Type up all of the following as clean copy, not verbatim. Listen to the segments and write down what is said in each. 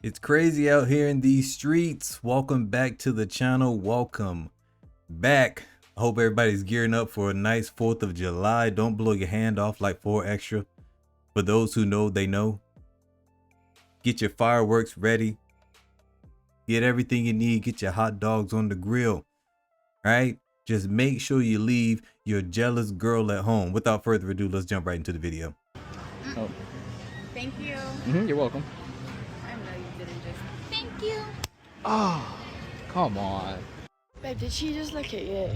It's crazy out here in these streets. Welcome back to the channel. Welcome back. I hope everybody's gearing up for a nice 4th of July. Don't blow your hand off like 4 extra. For those who know, they know. Get your fireworks ready. Get everything you need. Get your hot dogs on the grill. Right? Just make sure you leave your jealous girl at home. Without further ado, let's jump right into the video. Oh. Thank you. You're welcome. I know you didn't just. Thank you. Oh, come on. Babe, did she just look at you?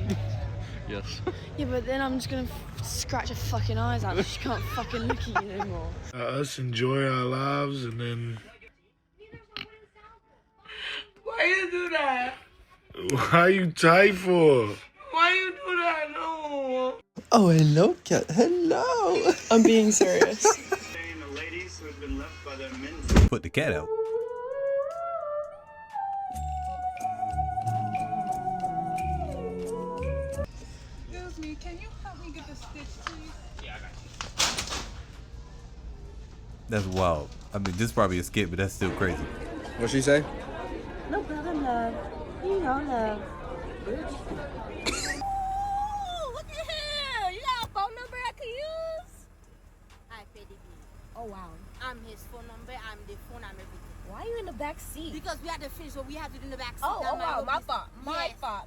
Yes. Yeah, but then I'm just gonna scratch her fucking eyes out. She can't fucking look at you anymore. Us enjoy our lives and then. Why you do that? Why you tight for? Why you do that? No. Oh, hello, cat. Hello. I'm being serious. Put the cat out. Excuse me, can you help me get the stitch, please? Yeah, I got you. That's wild. I mean, this is probably a skit, but that's still crazy. What'd she say? No problem, love. You know, love. Ooh, look at him! You got a phone number I can use? Hi, Freddy B. Oh, wow. I'm his phone number, I'm the phone, I'm everything. Why are you in the back seat? Because we had to finish what we have to do in the back seat. Oh, wow, my fault. My fault.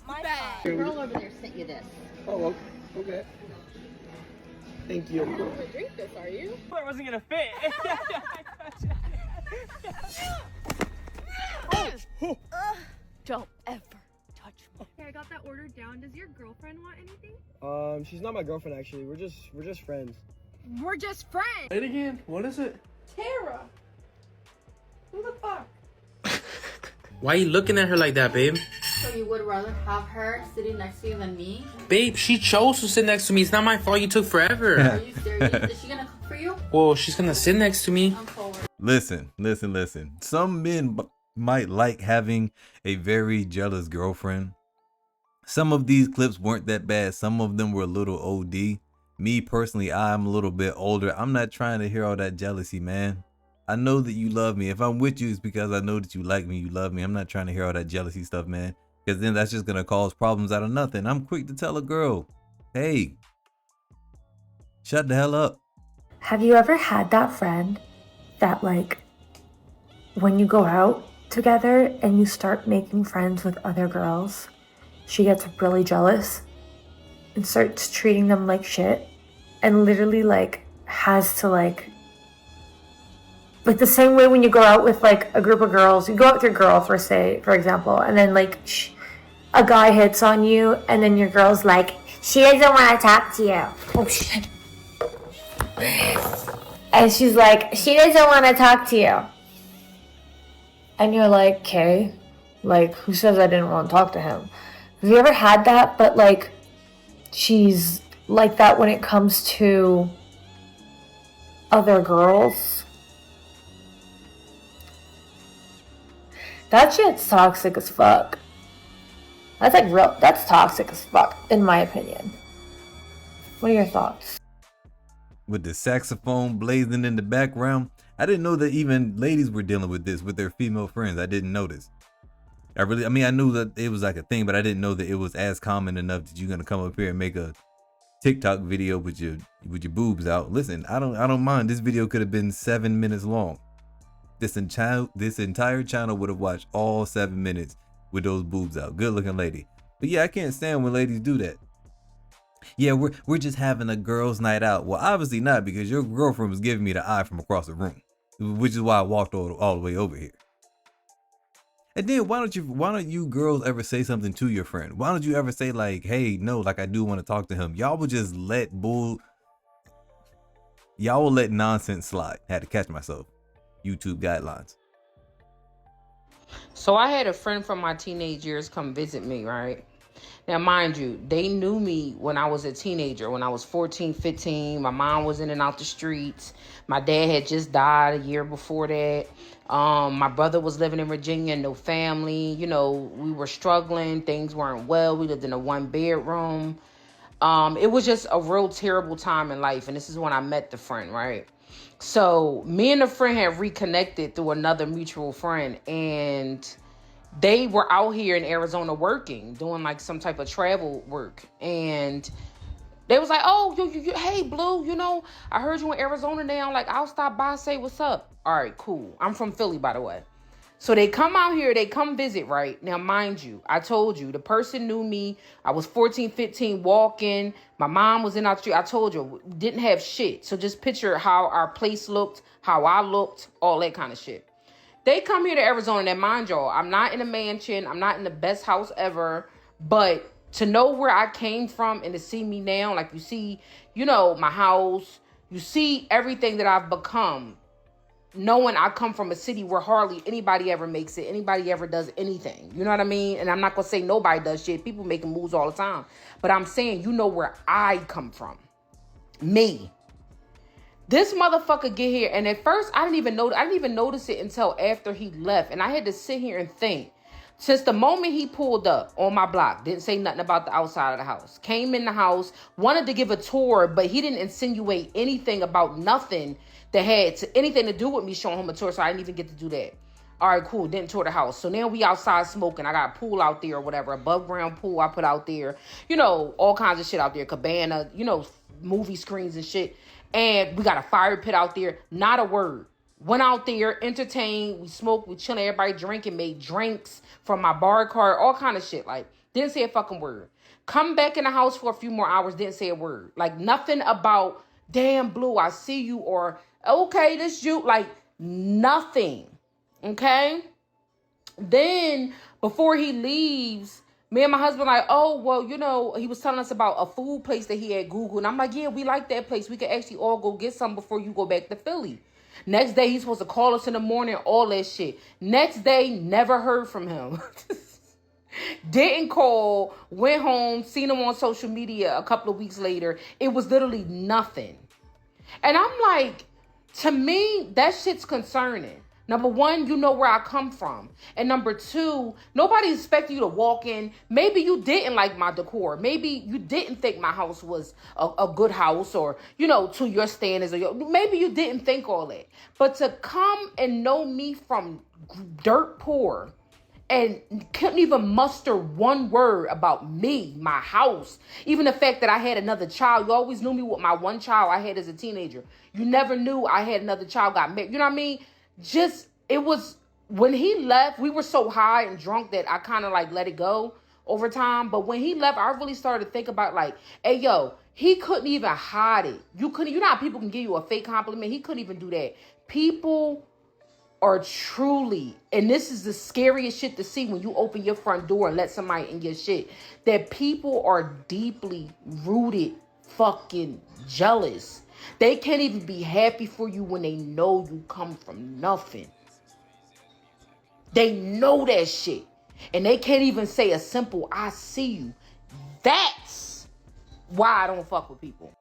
The girl over there sent you this. Oh, okay. Thank you. You're gonna drink this, are you? I wasn't gonna fit. Don't ever touch me. Okay, I got that order down. Does your girlfriend want anything? She's not my girlfriend actually. We're just friends. We're just friends. Say it again. What is it? Tara! Who the fuck? Why are you looking at her like that, babe? So you would rather have her sitting next to you than me? Babe, she chose to sit next to me. It's not my fault you took forever. Are you serious? Is she gonna cook for you? Well, she's gonna sit next to me. I'm forward. Listen. Some men might like having a very jealous girlfriend. Some of these clips weren't that bad. Some of them were a little OD. Me personally, I'm a little bit older. I'm not trying to hear all that jealousy, man. I know that you love me. If I'm with you, it's because I know that you like me, you love me. I'm not trying to hear all that jealousy stuff, man. Because then that's just going to cause problems out of nothing. I'm quick to tell a girl, hey, shut the hell up. Have you ever had that friend that, like, when you go out together and you start making friends with other girls, she gets really jealous and starts treating them like shit and literally, like, has to, like the same way when you go out with, like, a group of girls, you go out with your girl, for example, and then, like, a guy hits on you, and then your girl's like, she doesn't want to talk to you. Oh, shit. And she's like, she doesn't want to talk to you. And you're like, okay, like, who says I didn't want to talk to him? Have you ever had that, but, like, she's like that when it comes to other girls? That shit's toxic as fuck. That's like that's toxic as fuck, in my opinion. What are your thoughts? With the saxophone blazing in the background, I didn't know that even ladies were dealing with this with their female friends. I didn't notice. I knew that it was like a thing, but I didn't know that it was as common enough that you're gonna come up here and make a TikTok video with your boobs out. Listen, I don't mind. This video could have been 7 minutes long. This entire channel would have watched all 7 minutes with those boobs out. Good looking lady. But yeah, I can't stand when ladies do that. Yeah, we're just having a girls' night out. Well, obviously not, because your girlfriend was giving me the eye from across the room, which is why I walked all the way over here. And then why don't you girls ever say something to your friend? Why don't you ever say, like, hey, no, like, I do want to talk to him? Y'all will just let nonsense slide. Had to catch myself. YouTube guidelines. So I had a friend from my teenage years come visit me, right? Now, mind you, they knew me when I was a teenager, when I was 14, 15. My mom was in and out the streets. My dad had just died a year before that. My brother was living in Virginia, no family. You know, we were struggling. Things weren't well. We lived in a 1-bedroom. It was just a real terrible time in life. And this is when I met the friend, right? So me and the friend had reconnected through another mutual friend. And they were out here in Arizona working, doing like some type of travel work. And they was like, oh, hey, Blue, I heard you in Arizona now. Like, I'll stop by, say what's up. All right, cool. I'm from Philly, by the way. So they come out here, they come visit, right? Now, mind you, I told you, the person knew me. I was 14, 15, walking. My mom was in our street. I told you, didn't have shit. So just picture how our place looked, how I looked, all that kind of shit. They come here to Arizona. Now, mind y'all, I'm not in a mansion. I'm not in the best house ever. But to know where I came from and to see me now, like you see, my house, you see everything that I've become. Knowing I come from a city where hardly anybody ever makes it, anybody ever does anything. You know what I mean? And I'm not going to say nobody does shit. People making moves all the time. But I'm saying, where I come from. Me. This motherfucker get here. And at first, I didn't even notice it until after he left. And I had to sit here and think. Since the moment he pulled up on my block, didn't say nothing about the outside of the house. Came in the house, wanted to give a tour, but he didn't insinuate anything about nothing that had anything to do with me showing him a tour, so I didn't even get to do that. All right, cool. Didn't tour the house. So now we outside smoking. I got a pool out there or whatever, above ground pool I put out there. All kinds of shit out there. Cabana, movie screens and shit. And we got a fire pit out there. Not a word. Went out there, entertained. We smoked, we chilling, everybody drinking, made drinks from my bar cart, all kind of shit. Like, didn't say a fucking word. Come back in the house for a few more hours, didn't say a word. Like, nothing about, damn, Blue, I see you, or, okay, this you, like, nothing. Okay? Then, before he leaves, me and my husband like, oh, well, he was telling us about a food place that he had Googled. And I'm like, yeah, we like that place. We could actually all go get some before you go back to Philly. Next day, he's supposed to call us in the morning, all that shit. Next day, never heard from him. Didn't call, went home, seen him on social media a couple of weeks later. It was literally nothing. And I'm like, to me, that shit's concerning. Number one, you know where I come from. And number two, nobody expected you to walk in. Maybe you didn't like my decor. Maybe you didn't think my house was a good house or, to your standards. Maybe you didn't think all that. But to come and know me from dirt poor and couldn't even muster one word about me, my house, even the fact that I had another child. You always knew me with my one child I had as a teenager. You never knew I had another child got married. You know what I mean? It was, when he left, we were so high and drunk that I kind of like let it go over time. But when he left, I really started to think about like, hey, yo, he couldn't even hide it. You know how people can give you a fake compliment? He couldn't even do that. People are truly, and this is the scariest shit to see when you open your front door and let somebody in your shit, that people are deeply rooted fucking jealous. They can't even be happy for you when they know you come from nothing. They know that shit. And they can't even say a simple, I see you. That's why I don't fuck with people.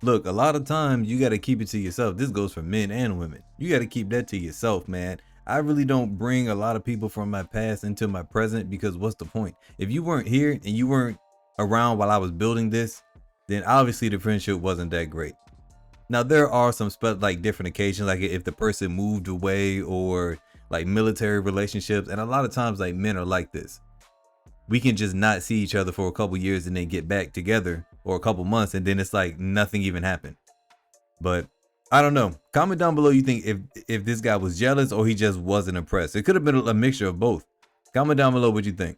Look, a lot of times you got to keep it to yourself. This goes for men and women. You got to keep that to yourself, man. I really don't bring a lot of people from my past into my present because what's the point? If you weren't here and you weren't around while I was building this, then obviously the friendship wasn't that great. Now, there are some different occasions, like if the person moved away or like military relationships. And a lot of times like men are like this. We can just not see each other for a couple years and then get back together or a couple months. And then it's like nothing even happened. But I don't know. Comment down below you think if this guy was jealous or he just wasn't impressed. It could have been a mixture of both. Comment down below what you think.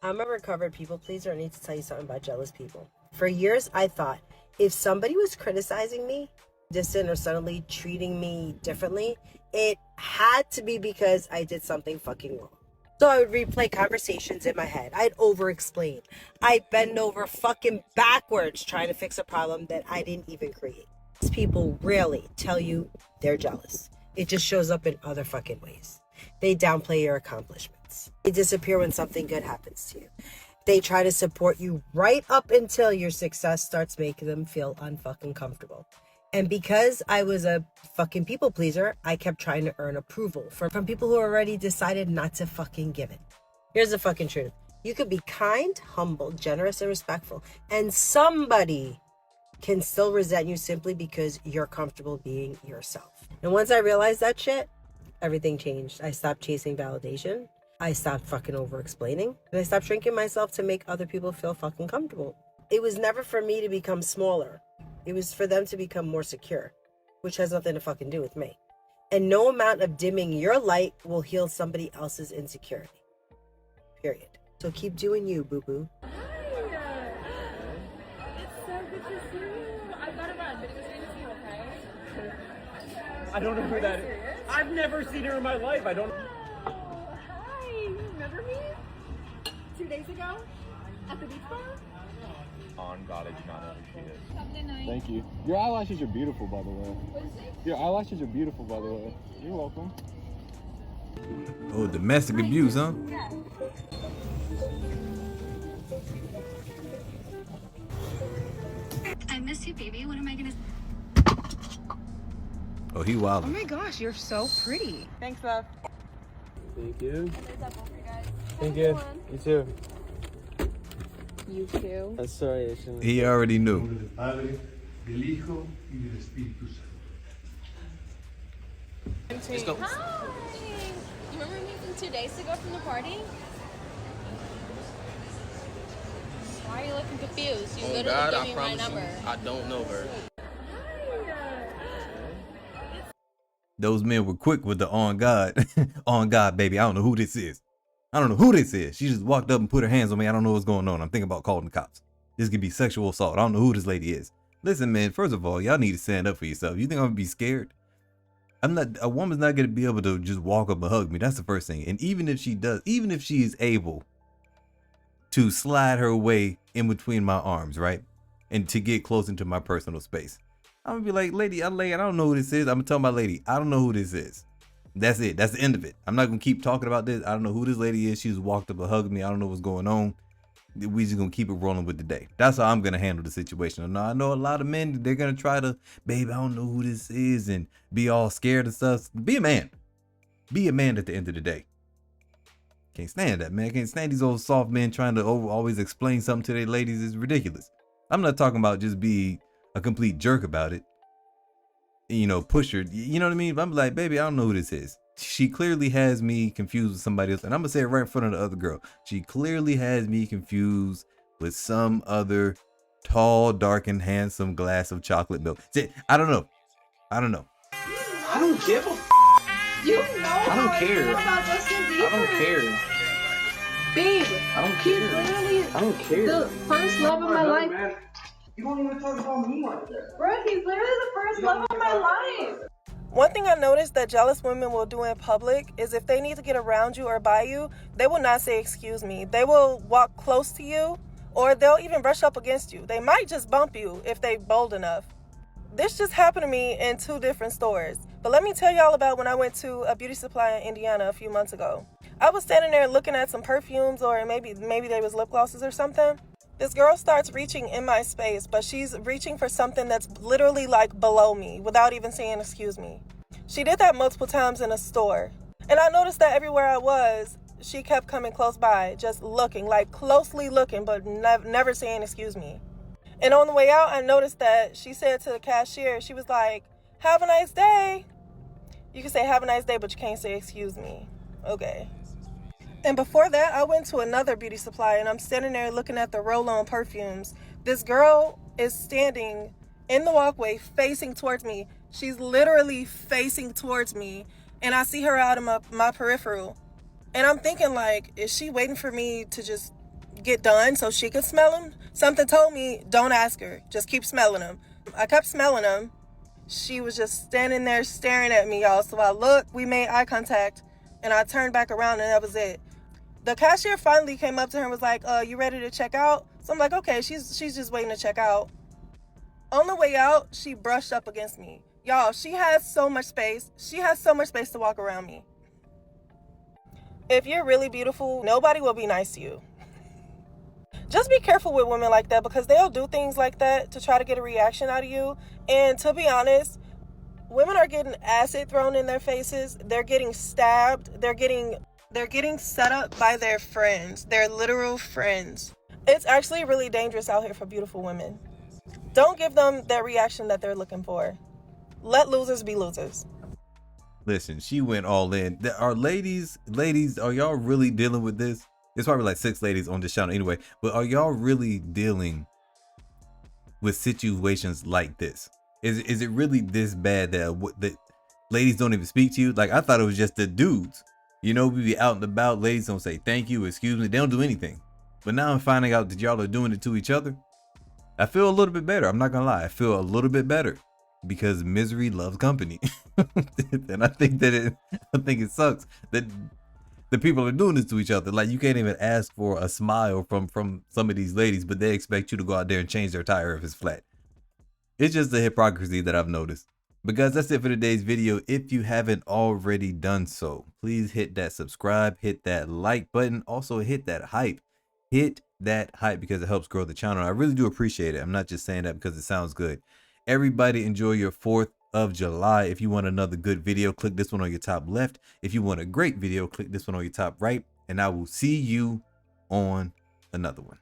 I'm a recovered people pleaser. I need to tell you something about jealous people. For years, I thought if somebody was criticizing me, distant, or suddenly treating me differently, it had to be because I did something fucking wrong. So I would replay conversations in my head. I'd over-explain. I'd bend over fucking backwards trying to fix a problem that I didn't even create. These people rarely tell you they're jealous. It just shows up in other fucking ways. They downplay your accomplishments. They disappear when something good happens to you. They try to support you right up until your success starts making them feel unfucking comfortable. And because I was a fucking people pleaser, I kept trying to earn approval from people who already decided not to fucking give it. Here's the fucking truth. You could be kind, humble, generous, and respectful, and somebody can still resent you simply because you're comfortable being yourself. And once I realized that shit, everything changed. I stopped chasing validation. I stopped fucking over-explaining. And I stopped shrinking myself to make other people feel fucking comfortable. It was never for me to become smaller. It was for them to become more secure, which has nothing to fucking do with me. And no amount of dimming your light will heal somebody else's insecurity. Period. So keep doing you, boo-boo. It's so good to see you. I've got to run, but it was good to see you, okay? I don't know who that is. I've never seen her in my life. I don't. Oh, hi. You remember me? 2 days ago? At the beach bar? On God, I do not know who she is. Have a good night. Thank you. Your eyelashes are beautiful, by the way. What is it? Your eyelashes are beautiful, by the way. You're welcome. Oh, domestic abuse, huh? Yeah. I miss you, baby. What am I gonna... Oh, he wild. Oh my gosh, you're so pretty. Thanks, love. Thank you. Thank you. You too. You too. I'm sorry, I shouldn't. He already knew. Let's go. Hi. You remember me from 2 days ago from the party? Why are you looking confused? You literally gave me my number. I don't know her. Those men were quick with the on God. On God, baby. I don't know who this is. I don't know who this is. She just walked up and put her hands on me. I don't know what's going on. I'm thinking about calling the cops. This could be sexual assault. I don't know who this lady is. Listen, man, first of all, y'all need to stand up for yourself. You think I'm gonna be scared? A woman's not gonna be able to just walk up and hug me. That's the first thing. And even if she does, even if she is able to slide her way in between my arms, right? And to get close into my personal space, I'm gonna be like, lady, I don't know who this is. I'm gonna tell my lady, I don't know who this is. That's it. That's the end of it. I'm not gonna keep talking about this. I don't know who this lady is. She just walked up and hugged me. I don't know what's going on. We just gonna keep it rolling with the day. That's how I'm gonna handle the situation. Now I know a lot of men, they're gonna try to, babe, I don't know who this is, and be all scared and stuff. Be a man. Be a man at the end of the day. Can't stand that, man. Can't stand these old soft men trying to always explain something to their ladies. It's ridiculous. I'm not talking about just be a complete jerk about it. You know, push her. You know what I mean? I'm like, baby, I don't know who this is. She clearly has me confused with somebody else. And I'm going to say it right in front of the other girl. She clearly has me confused with some other tall, dark, and handsome glass of chocolate milk. I don't know. I don't know. I don't give a You know I don't care. about Justin Bieber. I don't care. Babe, I don't he's care. literally I don't care. the first love of my life. Man. You don't even talk about me like that. Bro, he's literally the first love of my life. One thing I noticed that jealous women will do in public is if they need to get around you or by you, they will not say excuse me. They will walk close to you, or they'll even brush up against you. They might just bump you if they bold enough. This just happened to me in 2 different stores. But let me tell y'all about when I went to a beauty supply in Indiana a few months ago. I was standing there looking at some perfumes, or maybe they was lip glosses or something. This girl starts reaching in my space, but she's reaching for something that's literally like below me without even saying excuse me. She did that multiple times in a store. And I noticed that everywhere I was, she kept coming close by, just looking, like closely looking, but never saying excuse me. And on the way out, I noticed that she said to the cashier, she was like, "Have a nice day." You can say have a nice day, but you can't say excuse me. Okay. And before that, I went to another beauty supply, and I'm standing there looking at the roll-on perfumes. This girl is standing in the walkway facing towards me. She's literally facing towards me, and I see her out of my peripheral. And I'm thinking, like, is she waiting for me to just get done so she can smell them? Something told me, don't ask her. Just keep smelling them. I kept smelling them. She was just standing there staring at me, y'all. So I looked, we made eye contact, and I turned back around, and that was it. The cashier finally came up to her and was like, you ready to check out? So I'm like, okay, she's just waiting to check out. On the way out, she brushed up against me. Y'all, she has so much space. She has so much space to walk around me. If you're really beautiful, nobody will be nice to you. Just be careful with women like that, because they'll do things like that to try to get a reaction out of you. And to be honest, women are getting acid thrown in their faces. They're getting stabbed. They're getting They're getting set up by their friends, their literal friends. It's actually really dangerous out here for beautiful women. Don't give them that reaction that they're looking for. Let losers be losers. Listen, she went all in. Are ladies, are y'all really dealing with this? There's probably like 6 ladies on this channel anyway, but are y'all really dealing with situations like this? Is it really this bad that ladies don't even speak to you? Like, I thought it was just the dudes. You know, we be out and about, ladies don't say thank you, excuse me, they don't do anything. But now I'm finding out that y'all are doing it to each other. I feel a little bit better. I'm not gonna lie, I feel a little bit better because misery loves company. And I think it sucks that the people are doing this to each other. Like, you can't even ask for a smile from some of these ladies, but they expect you to go out there and change their tire if it's flat. It's just the hypocrisy that I've noticed. But guys, that's it for today's video. If you haven't already done so, please hit that subscribe, hit that like button, also hit that hype. Hit that hype because it helps grow the channel. I really do appreciate it. I'm not just saying that because it sounds good. Everybody enjoy your 4th of July. If you want another good video, click this one on your top left. If you want a great video, click this one on your top right. And I will see you on another one.